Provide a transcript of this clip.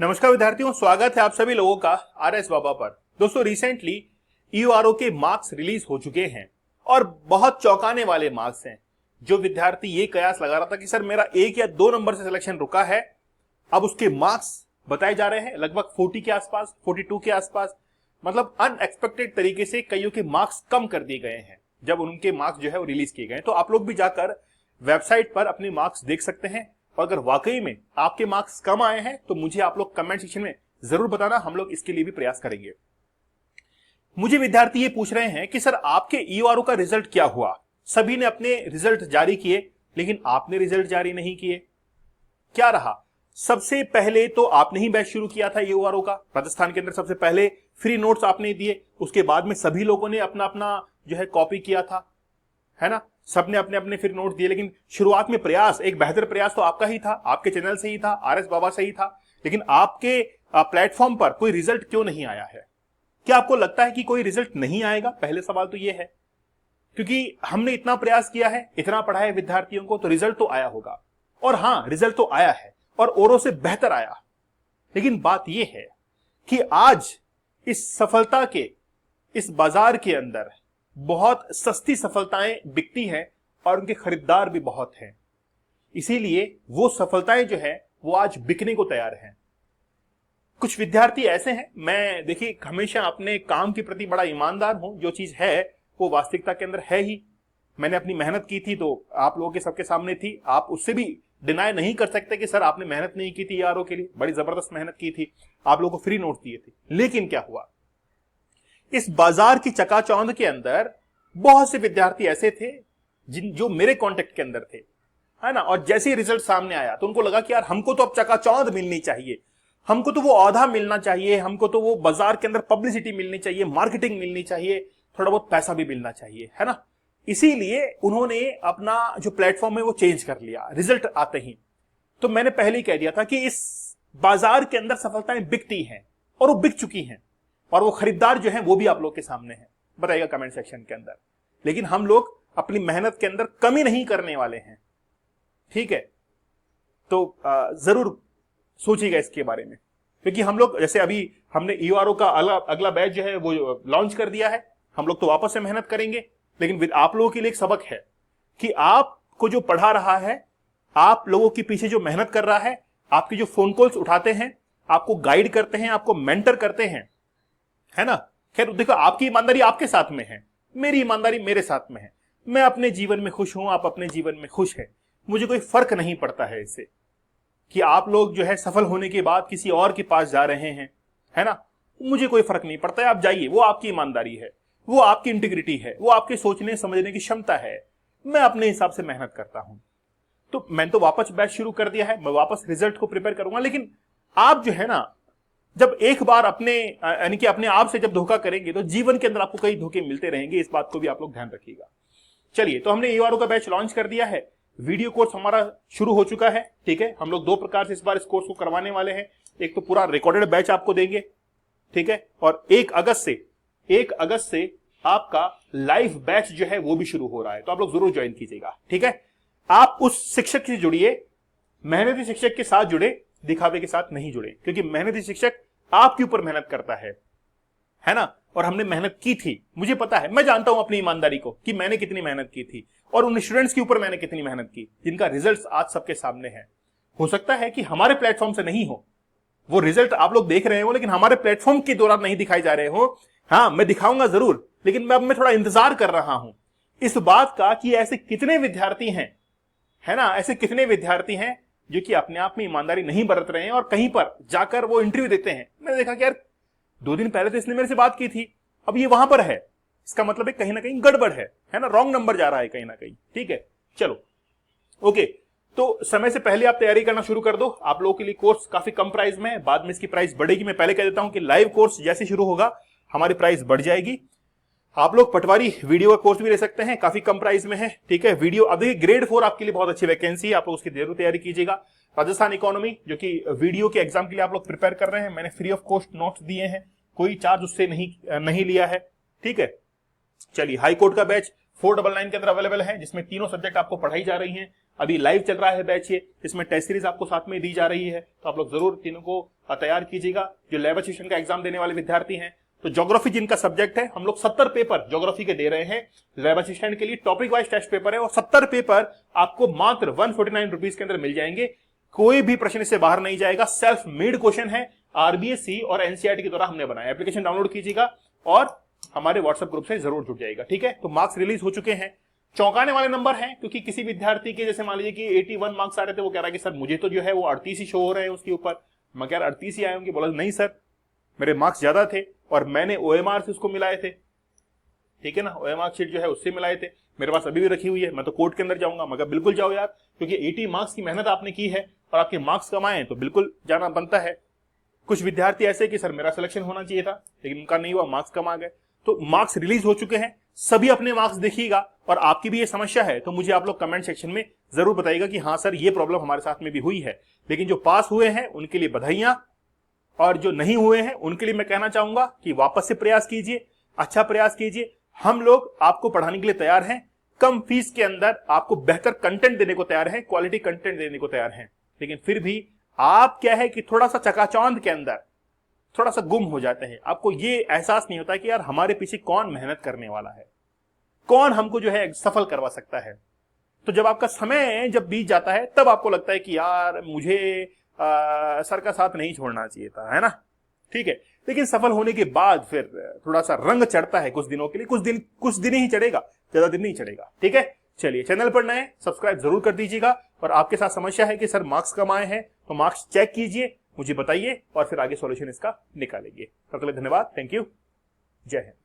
नमस्कार विद्यार्थियों, स्वागत है आप सभी लोगों का आरएस बाबा पर। दोस्तों, रिसेंटली ईयूआरओ के मार्क्स रिलीज हो चुके हैं और बहुत चौंकाने वाले मार्क्स हैं। जो विद्यार्थी ये कयास लगा रहा था कि सर मेरा 1 या 2 नंबर से सिलेक्शन रुका है, अब उसके मार्क्स बताए जा रहे हैं लगभग 40 के आसपास, 42 के आसपास। मतलब अनएक्सपेक्टेड तरीके से कईयों के मार्क्स कम कर दिए गए हैं जब उनके मार्क्स जो है वो रिलीज किए गए। तो आप लोग भी जाकर वेबसाइट पर अपने मार्क्स देख सकते हैं और अगर वाकई में आपके मार्क्स कम आए हैं तो मुझे आप लोग कमेंट सेक्शन में जरूर बताना, हम लोग इसके लिए भी प्रयास करेंगे। मुझे विद्यार्थी ये पूछ रहे हैं कि सर आपके ईयूआरओ का रिजल्ट क्या हुआ? सभी ने अपने रिजल्ट जारी किए लेकिन आपने रिजल्ट जारी नहीं किए, क्या रहा? सबसे पहले तो आपने ही बैच शुरू किया था ईयूआरओ का, राजस्थान के अंदर सबसे पहले फ्री नोट्स आपने दिए, उसके बाद में सभी लोगों ने अपना अपना जो है कॉपी किया था, है ना। सबने अपने अपने फिर नोट दिए, लेकिन शुरुआत में प्रयास, एक बेहतर प्रयास तो आपका ही था, आपके चैनल से ही था, आरएस बाबा से ही था। लेकिन आपके प्लेटफॉर्म पर कोई रिजल्ट क्यों नहीं आया है? क्या आपको लगता है कि कोई रिजल्ट नहीं आएगा? पहले सवाल तो यह है, क्योंकि हमने इतना प्रयास किया है, इतना पढ़ाया है विद्यार्थियों को, तो रिजल्ट तो आया होगा। और हां, रिजल्ट तो आया है और औरों से बेहतर आया। लेकिन बात यह है कि आज इस सफलता के, इस बाजार के अंदर बहुत सस्ती सफलताएं बिकती हैं और उनके खरीदार भी बहुत हैं। इसीलिए वो सफलताएं जो है वो आज बिकने को तैयार हैं। कुछ विद्यार्थी ऐसे हैं, मैं देखिए हमेशा अपने काम के प्रति बड़ा ईमानदार हूं, जो चीज है वो वास्तविकता के अंदर है ही। मैंने अपनी मेहनत की थी तो आप लोगों के सबके सामने थी, आप उससे भी डिनाई नहीं कर सकते कि सर आपने मेहनत नहीं की थी ईयूआरओ के लिए, बड़ी जबरदस्त मेहनत की थी, आप लोगों को फ्री नोट दिए थे। लेकिन क्या हुआ, इस बाजार की चकाचौंध के अंदर बहुत से विद्यार्थी ऐसे थे जो मेरे कांटेक्ट के अंदर थे, है ना। और जैसे ही रिजल्ट सामने आया तो उनको लगा कि यार हमको तो अब चकाचौंध मिलनी चाहिए, हमको तो वो औहदा मिलना चाहिए, हमको तो वो बाजार के अंदर पब्लिसिटी मिलनी चाहिए, मार्केटिंग मिलनी चाहिए, थोड़ा बहुत पैसा भी मिलना चाहिए, है ना। इसीलिए उन्होंने अपना जो प्लेटफॉर्म है वो चेंज कर लिया रिजल्ट आते ही। तो मैंने पहले ही कह दिया था कि इस बाजार के अंदर सफलताएं बिकती हैं और वो बिक चुकी हैं और वो खरीदार जो हैं वो भी आप लोग के सामने हैं, बताइएगा कमेंट सेक्शन के अंदर। लेकिन हम लोग अपनी मेहनत के अंदर कमी नहीं करने वाले हैं, ठीक है। तो जरूर सोचिएगा इसके बारे में, क्योंकि हम लोग जैसे अभी हमने ईयूआरओ का अगला बैच जो है वो लॉन्च कर दिया है, हम लोग तो वापस से मेहनत करेंगे। लेकिन आप लोगों के लिए एक सबक है कि आपको जो पढ़ा रहा है, आप लोगों के पीछे जो मेहनत कर रहा है, आपकी जो फोन कॉल्स उठाते हैं, आपको गाइड करते हैं, आपको मेंटर करते हैं, है ना। खैर देखो, आपकी ईमानदारी आपके साथ में है, मेरी ईमानदारी मेरे साथ में है। मैं अपने जीवन में खुश हूं, आप अपने जीवन में खुश हैं, मुझे कोई फर्क नहीं पड़ता है इससे कि आप लोग जो है सफल होने के बाद किसी और के पास जा रहे हैं, है ना। मुझे कोई फर्क नहीं पड़ता है, आप जाइए, वो आपकी ईमानदारी है, वो आपकी इंटीग्रिटी है, वो आपके सोचने समझने की क्षमता है। मैं अपने हिसाब से मेहनत करता हूं। तो मैंने तो वापस बैच शुरू कर दिया है, मैं वापस रिजल्ट को प्रिपेयर करूंगा। लेकिन आप जो है ना, जब एक बार अपने यानी कि अपने आप से जब धोखा करेंगे तो जीवन के अंदर आपको कई धोखे मिलते रहेंगे, इस बात को भी आप लोग ध्यान रखिएगा। चलिए, तो हमने ईयूआरओ का बैच लॉन्च कर दिया है, वीडियो कोर्स हमारा शुरू हो चुका है, ठीक है। हम लोग 2 प्रकार से इस बार इस कोर्स को करवाने वाले हैं। एक तो पूरा रिकॉर्डेड बैच आपको देंगे, ठीक है, और 1 अगस्त से आपका लाइव बैच जो है वो भी शुरू हो रहा है, तो आप लोग जरूर ज्वाइन कीजिएगा, ठीक है। आप उस शिक्षक से जुड़िए, मेहनती शिक्षक के साथ जुड़े, दिखावे के साथ नहीं जुड़े, क्योंकि मेहनती शिक्षक आपके ऊपर मेहनत करता है ना। और हमने मेहनत की थी, मुझे पता है, मैं जानता हूं अपनी ईमानदारी को कि मैंने कितनी मेहनत की थी और उन स्टूडेंट्स के ऊपर मैंने कितनी मेहनत की जिनका रिजल्ट आज सबके सामने है। हो सकता है कि हमारे प्लेटफॉर्म से नहीं हो वो रिजल्ट, आप लोग देख रहे हो, लेकिन हमारे प्लेटफॉर्म के दौरान नहीं दिखाई जा रहे हो। हाँ, मैं दिखाऊंगा जरूर, लेकिन मैं थोड़ा इंतजार कर रहा हूं इस बात का कि ऐसे कितने विद्यार्थी हैं, है ना, ऐसे कितने विद्यार्थी हैं जो कि अपने आप में ईमानदारी नहीं बरत रहे हैं और कहीं पर जाकर वो इंटरव्यू देते हैं। मैंने देखा कि यार 2 दिन पहले तो इसने मेरे से बात की थी, अब ये वहां पर है, इसका मतलब है कहीं ना कहीं गड़बड़ है ना, रॉन्ग नंबर जा रहा है कहीं ना कहीं, ठीक है। चलो ओके, तो समय से पहले आप तैयारी करना शुरू कर दो। आप लोगों के लिए कोर्स काफी कम प्राइस में है, बाद में इसकी प्राइस बढ़ेगी। मैं पहले कह देता हूं कि लाइव कोर्स जैसे शुरू होगा हमारी प्राइस बढ़ जाएगी। आप लोग पटवारी वीडियो का कोर्स भी ले सकते हैं, काफी कम प्राइस में है, ठीक है। वीडियो अब देखिए, ग्रेड 4 आपके लिए बहुत अच्छी वैकेंसी है, आप लोग उसकी जरूर तैयारी कीजिएगा। राजस्थान इकोनॉमी जो कि वीडियो के एग्जाम के लिए आप लोग प्रिपेयर कर रहे हैं, मैंने फ्री ऑफ कॉस्ट नोट्स दिए हैं, कोई चार्ज उससे नहीं लिया है, ठीक है। चलिए, हाई कोर्ट का बैच 499 के अंदर अवेलेबल है, जिसमें तीनों सब्जेक्ट आपको पढ़ाई जा रही हैं। अभी लाइव चल रहा है बैच, ये इसमें टेस्ट सीरीज आपको साथ में दी जा रही है, तो आप लोग जरूर तीनों को तैयार कीजिएगा। जो लैब असिस्टेंट का एग्जाम देने वाले विद्यार्थी हैं, तो ज्योग्राफी जिनका सब्जेक्ट है, हम लोग 70 पेपर ज्योग्राफी के दे रहे हैं लैब असिस्टेंट के लिए। टॉपिक वाइज टेस्ट पेपर है और 70 पेपर आपको मात्र 149 रुपीज के अंदर मिल जाएंगे। कोई भी प्रश्न इससे बाहर नहीं जाएगा, सेल्फ मेड क्वेश्चन है, आरबीएससी और एनसीईआरटी की द्वारा हमने बनाया। एप्लीकेशन डाउनलोड कीजिएगा और हमारे व्हाट्सएप ग्रुप से जरूर जुड़ जाएगा, ठीक है। तो मार्क्स रिलीज हो चुके हैं, चौंकाने वाले नंबर हैं, क्योंकि किसी विद्यार्थी के जैसे मान लीजिए कि 81 मार्क्स आ रहे थे, वो कह रहा है कि सर मुझे तो जो है वो 38 ही शो हो रहे हैं उसके ऊपर। मैं कह रहा 38 ही आए होंगे। बोला नहीं सर, मेरे मार्क्स ज्यादा थे और मैंने ओएमआर से उसको मिलाए थे, ठीक है ना, ओएमआर शीट जो है उससे मिलाए थे, मेरे पास अभी भी रखी हुई है। मैं तो कोर्ट के अंदर जाऊंगा। मगर बिल्कुल जाओ यार, क्योंकि 80 मार्क्स की मेहनत आपने की है और आपके मार्क्स कमाए, तो बिल्कुल जाना बनता है। कुछ विद्यार्थी ऐसे कि सर मेरा सिलेक्शन होना चाहिए था, लेकिन उनका नहीं हुआ, मार्क्स कम आ गए। तो मार्क्स रिलीज हो चुके हैं, सभी अपने मार्क्स देखिएगा। और आपकी भी ये समस्या है तो मुझे आप लोग कमेंट सेक्शन में जरूर बताइएगा कि हाँ सर ये प्रॉब्लम हमारे साथ में भी हुई है। लेकिन जो पास हुए हैं उनके लिए बधाइयां, और जो नहीं हुए हैं उनके लिए मैं कहना चाहूंगा कि वापस से प्रयास कीजिए, अच्छा प्रयास कीजिए। हम लोग आपको पढ़ाने के लिए तैयार हैं, कम फीस के अंदर आपको बेहतर कंटेंट देने को तैयार हैं, क्वालिटी कंटेंट देने को तैयार हैं। लेकिन फिर भी आप क्या है कि थोड़ा सा चकाचौंध के अंदर थोड़ा सा गुम हो जाते हैं। आपको ये एहसास नहीं होता कि यार हमारे पीछे कौन मेहनत करने वाला है, कौन हमको जो है सफल करवा सकता है। तो जब आपका समय जब बीत जाता है तब आपको लगता है कि यार मुझे सर का साथ नहीं छोड़ना चाहिए था, है ना, ठीक है। लेकिन सफल होने के बाद फिर थोड़ा सा रंग चढ़ता है कुछ दिनों के लिए, कुछ दिन ही चढ़ेगा, ज्यादा दिन नहीं चढ़ेगा, ठीक है। चलिए, चैनल पर नए सब्सक्राइब जरूर कर दीजिएगा। और आपके साथ समस्या है कि सर मार्क्स कम आए हैं, तो मार्क्स चेक कीजिए, मुझे बताइए और फिर आगे सॉल्यूशन इसका निकालेंगे। तब तक के लिए धन्यवाद, थैंक यू, जय हिंद।